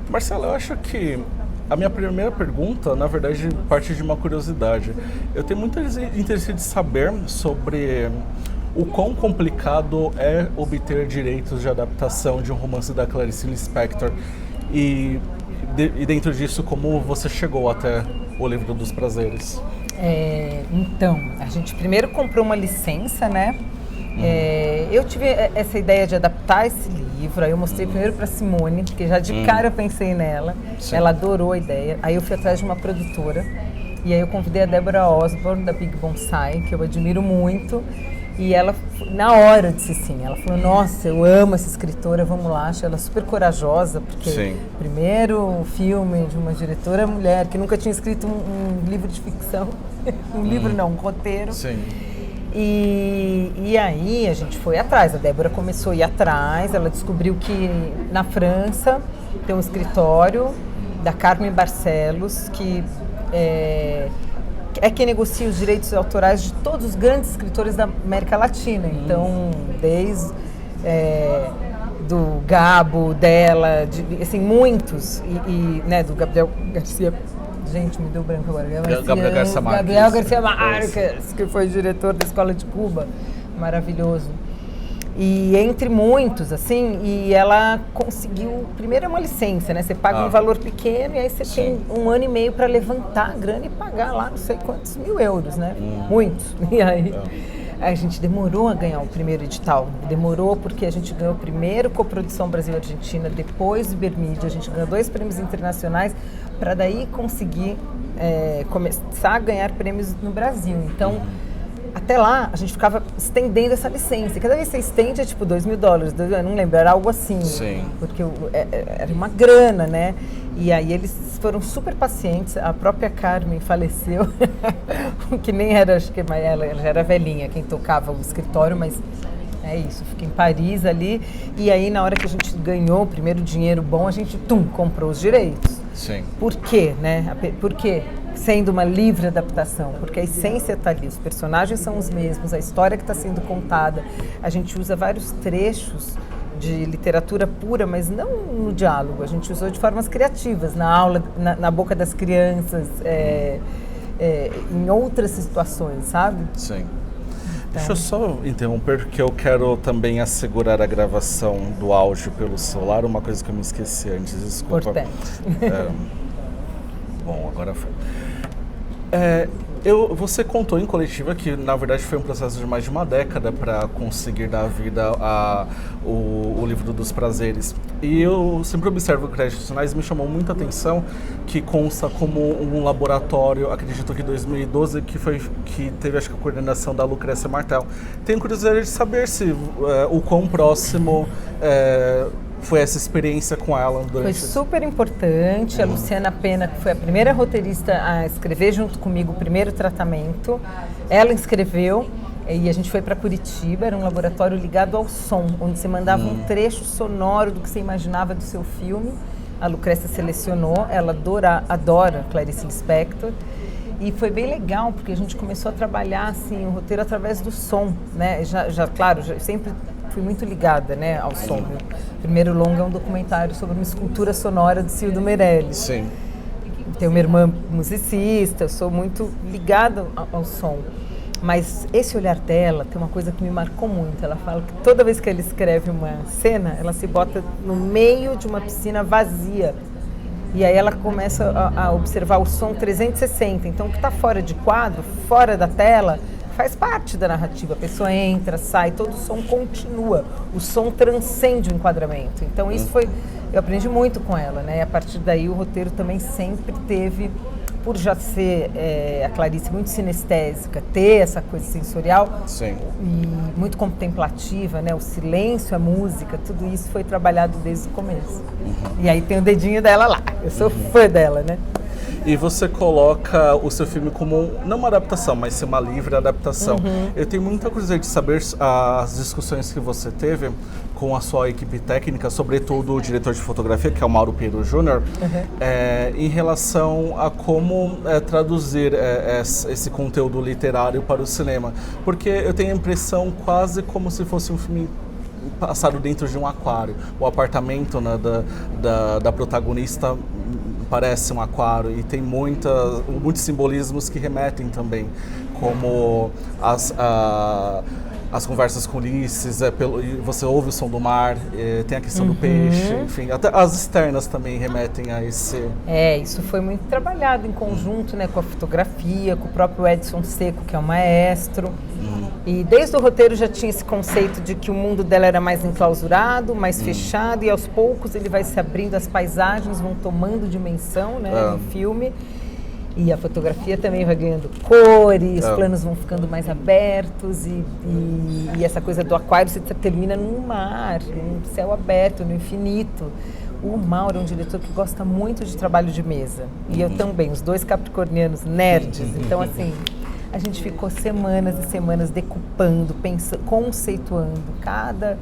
Marcela, eu acho que a minha primeira pergunta, na verdade, parte de uma curiosidade. Eu tenho muito interesse de saber sobre o quão complicado é obter direitos de adaptação de um romance da Clarice Lispector e dentro disso, como você chegou até o Livro dos Prazeres. Então, a gente primeiro comprou uma licença, né? Eu tive essa ideia de adaptar esse livro, aí eu mostrei primeiro para Simone, porque já de cara eu pensei nela, Sim. ela adorou a ideia, aí eu fui atrás de uma produtora, e aí eu convidei a Deborah Osborne, da Big Bonsai, que eu admiro muito, e ela, na hora, disse sim, ela falou, nossa, eu amo essa escritora, vamos lá, achei ela super corajosa, porque Sim. primeiro filme de uma diretora mulher, que nunca tinha escrito um livro de ficção, um roteiro. Sim. E aí a gente foi atrás, a Débora começou a ir atrás, ela descobriu que na França tem um escritório da Carmen Barcelos, que é quem negocia os direitos autorais de todos os grandes escritores da América Latina. Então, desde do Gabo, dela, assim, muitos, né, do Gabriel Garcia. Gente, me deu branco agora. Gabriel Garcia Marques. Gabriel Garcia Marques, que foi diretor da Escola de Cuba. Maravilhoso. E entre muitos, assim, e ela conseguiu, primeiro é uma licença, né? Você paga um valor pequeno e aí você tem 1 ano e meio para levantar a grana e pagar lá não sei quantos mil euros, né? Muitos. E aí a gente demorou a ganhar o primeiro edital. Demorou porque a gente ganhou primeiro coprodução Brasil-Argentina, depois Ibermídia, a gente ganhou 2 prêmios internacionais para daí conseguir começar a ganhar prêmios no Brasil. Então, até lá, a gente ficava estendendo essa licença. Cada vez que você estende é tipo $2.000, eu não lembro, era algo assim. Sim. Porque era uma grana, né? E aí eles foram super pacientes. A própria Carmen faleceu, que nem era, acho que ela já era velhinha, quem tocava o escritório, mas é isso, fiquei em Paris ali. E aí, na hora que a gente ganhou o primeiro dinheiro bom, a gente, comprou os direitos. Sim. Por quê, né? Por quê? Sendo uma livre adaptação, porque a essência está ali, os personagens são os mesmos, a história que está sendo contada, a gente usa vários trechos de literatura pura, mas não no diálogo, a gente usou de formas criativas, na aula, na boca das crianças, em outras situações, sabe? Sim. Deixa eu só interromper, porque eu quero também assegurar a gravação do áudio pelo celular, uma coisa que eu me esqueci antes, desculpa. Importante. Bom, agora foi. Você contou em coletiva que, na verdade, foi um processo de mais de uma década para conseguir dar vida ao Livro dos Prazeres. E eu sempre observo créditos finais, me chamou muita atenção que consta como um laboratório, acredito que em 2012, que teve, acho que, a coordenação da Lucrécia Martel. Tenho curiosidade de saber se o quão próximo foi essa experiência com ela durante... Foi super importante. A Luciana Pena, que foi a primeira roteirista a escrever junto comigo o primeiro tratamento, ela escreveu e a gente foi para Curitiba, era um laboratório ligado ao som, onde você mandava um trecho sonoro do que você imaginava do seu filme. A Lucrécia selecionou, ela adora Clarice Lispector. E foi bem legal, porque a gente começou a trabalhar assim, o roteiro através do som, né? Claro, sempre fui muito ligada, né, ao som. O primeiro longa é um documentário sobre uma escultura sonora de Cildo Meirelles. Sim. Tenho uma irmã musicista, eu sou muito ligada ao som. Mas esse olhar dela tem uma coisa que me marcou muito. Ela fala que toda vez que ela escreve uma cena, ela se bota no meio de uma piscina vazia. E aí ela começa a observar o som 360. Então, o que está fora de quadro, fora da tela, faz parte da narrativa. A pessoa entra, sai, todo o som continua. O som transcende o enquadramento. Então, isso foi... Eu aprendi muito com ela, né? E a partir daí, o roteiro também sempre teve, por já ser a Clarice muito sinestésica, ter essa coisa sensorial. Sim. E muito contemplativa, né? O silêncio, a música, tudo isso foi trabalhado desde o começo. E aí tem o dedinho dela lá. Eu sou fã dela, né? E você coloca o seu filme como, não uma adaptação, mas ser uma livre adaptação. Eu tenho muita curiosidade de saber as discussões que você teve com a sua equipe técnica, sobretudo o diretor de fotografia, que é o Mauro Pedro Júnior, em relação a como traduzir esse conteúdo literário para o cinema. Porque eu tenho a impressão quase como se fosse um filme passado dentro de um aquário. O apartamento, né, da protagonista parece um aquário e tem muitos simbolismos que remetem também, como as conversas com Ulisses, você ouve o som do mar, tem a questão do peixe, enfim, até as externas também remetem a esse... Isso foi muito trabalhado em conjunto, né, com a fotografia, com o próprio Edson Seco, que é o maestro. E desde o roteiro já tinha esse conceito de que o mundo dela era mais enclausurado, mais fechado, e aos poucos ele vai se abrindo, as paisagens vão tomando dimensão, né, no filme. E a fotografia também vai ganhando cores, os planos vão ficando mais abertos e essa coisa do aquário você termina num mar, num céu aberto, no infinito. O Mauro é um diretor que gosta muito de trabalho de mesa. E eu também, os dois capricornianos nerds. Então, assim, a gente ficou semanas e semanas decupando, pensando, conceituando cada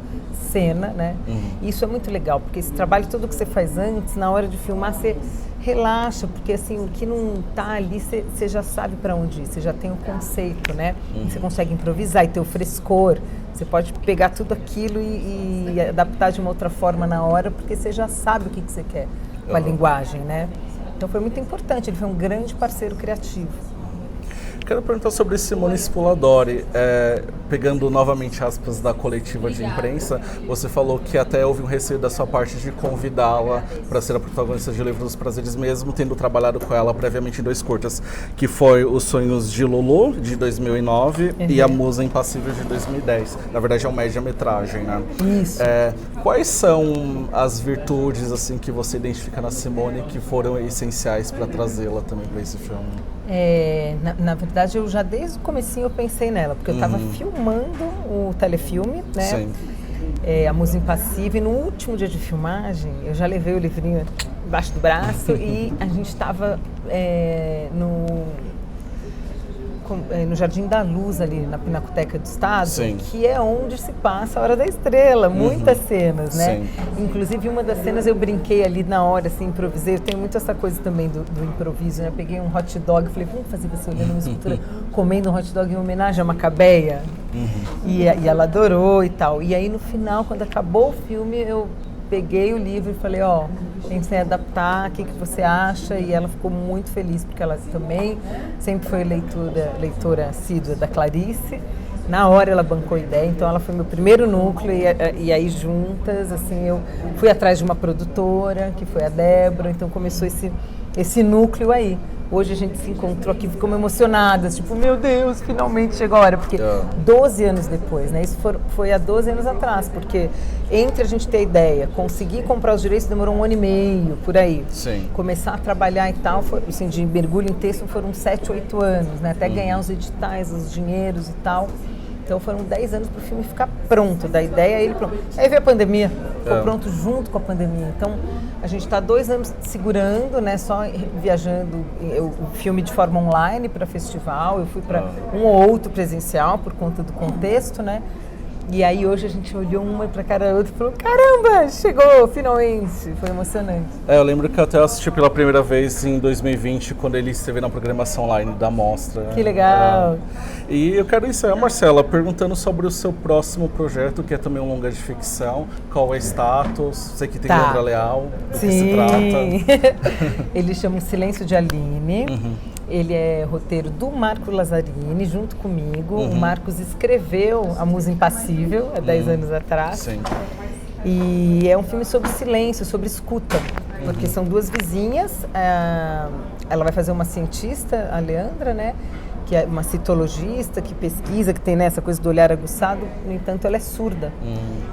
cena, né? E isso é muito legal, porque esse trabalho todo que você faz antes, na hora de filmar, você relaxa, porque assim, o que não está ali, você já sabe para onde ir, você já tem o conceito, né? Você consegue improvisar e ter o frescor, você pode pegar tudo aquilo e adaptar de uma outra forma na hora, porque você já sabe o que você quer com a linguagem, né? Então foi muito importante, ele foi um grande parceiro criativo. Quero perguntar sobre Simone Spoladori, pegando novamente aspas da coletiva de imprensa, você falou que até houve um receio da sua parte de convidá-la para ser a protagonista de Livro dos Prazeres, mesmo tendo trabalhado com ela previamente em 2 curtas, que foi Os Sonhos de Lulu, de 2009, e A Musa Impassível, de 2010. Na verdade é uma média-metragem, né? Isso. Quais são as virtudes assim que você identifica na Simone que foram essenciais para trazê-la também para esse filme? Na verdade, eu já desde o comecinho eu pensei nela, porque eu estava filmando o telefilme, né? Sim. A Musa Impassível, e no último dia de filmagem, eu já levei o livrinho embaixo do braço e a gente estava no Jardim da Luz, ali na Pinacoteca do Estado, Sim. que é onde se passa a Hora da Estrela, muitas cenas, né? Sim. Inclusive, uma das cenas eu brinquei ali na hora, assim, improvisei. Eu tenho muito essa coisa também do improviso, né? Eu peguei um hot dog, falei, vamos fazer você olhando uma escultura, comendo um hot dog em homenagem a Macabeia. E ela adorou e tal. E aí, no final, quando acabou o filme, eu peguei o livro e falei, pensei em adaptar, o que você acha? E ela ficou muito feliz, porque ela também sempre foi leitora assídua da Clarice. Na hora ela bancou a ideia, então ela foi meu primeiro núcleo e aí juntas, assim, eu fui atrás de uma produtora, que foi a Débora, então começou esse núcleo aí. Hoje a gente se encontrou aqui, ficamos emocionadas, tipo, meu Deus, finalmente chegou a hora, porque 12 anos depois, né, isso foi há 12 anos atrás, porque entre a gente ter a ideia, conseguir comprar os direitos demorou 1 ano e meio, por aí. Sim. Começar a trabalhar e tal, assim, de mergulho em texto foram 7, 8 anos, né, até ganhar os editais, os dinheiros e tal. Então foram 10 anos para o filme ficar pronto, da ideia ele pronto. Aí veio a pandemia, ficou pronto junto com a pandemia. Então a gente está 2 anos segurando, né, só viajando o filme de forma online para festival. Eu fui para um ou outro presencial por conta do contexto, né? E aí hoje a gente olhou uma para a cara da outra e falou, caramba, chegou, finalmente. Foi emocionante. Eu lembro que até eu assisti pela primeira vez em 2020, quando ele esteve na programação online da mostra. Que legal. E eu quero encerrar, Marcela, perguntando sobre o seu próximo projeto, que é também um longa de ficção. Qual é o status? Sei que tem Leandra Leal, do que se trata. Ele chama O Silêncio de Aline. Ele é roteiro do Marco Lazzarini, junto comigo. O Marcos escreveu A Musa Impassível, há 10 anos atrás. Sim. E é um filme sobre silêncio, sobre escuta. Porque são 2 vizinhas. Ela vai fazer uma cientista, a Leandra, né? Que é uma citologista, que pesquisa, que tem, né, essa coisa do olhar aguçado. No entanto, ela é surda.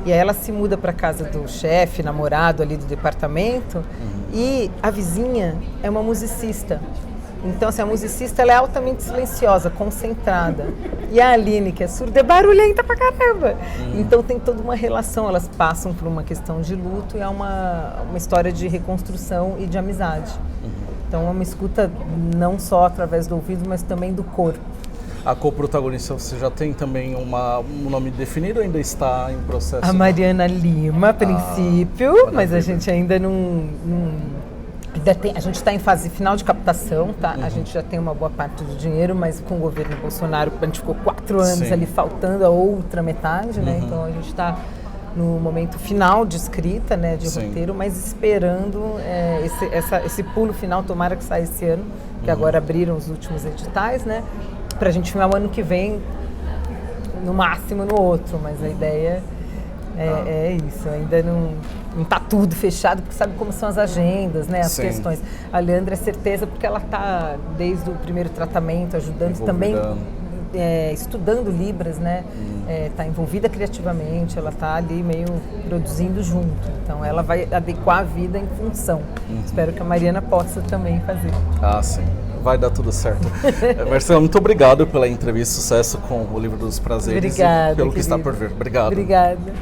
E aí ela se muda para a casa do chefe, namorado ali do departamento. E a vizinha é uma musicista. Então, assim, a musicista ela é altamente silenciosa, concentrada. E a Aline, que é surda, é barulhenta pra caramba. Então tem toda uma relação, elas passam por uma questão de luto e é uma história de reconstrução e de amizade. Então é uma escuta não só através do ouvido, mas também do corpo. A co-protagonista, você já tem também um nome definido ou ainda está em processo? A Mariana Lima, a princípio, mas a gente ainda não a gente está em fase final de captação, tá? A gente já tem uma boa parte do dinheiro, mas com o governo Bolsonaro, a gente ficou 4 anos ali faltando a outra metade, né? Então a gente está no momento final de escrita, né, de Sim. roteiro, mas esperando esse pulo final, tomara que saia esse ano, que agora abriram os últimos editais, né, pra gente filmar o ano que vem, no máximo no outro, mas a ideia é isso, ainda não tá tudo fechado, porque sabe como são as agendas, né, as Sim. questões. A Leandra é certeza porque ela tá desde o primeiro tratamento, ajudando também, estudando Libras, né, tá envolvida criativamente, ela tá ali meio produzindo junto, então ela vai adequar a vida em função. Espero que a Mariana possa também fazer. Ah, sim. Vai dar tudo certo. Marcela, muito obrigado pela entrevista, sucesso com o Livro dos Prazeres. Obrigada, e pelo que está querido. por vir. Obrigado. Obrigada.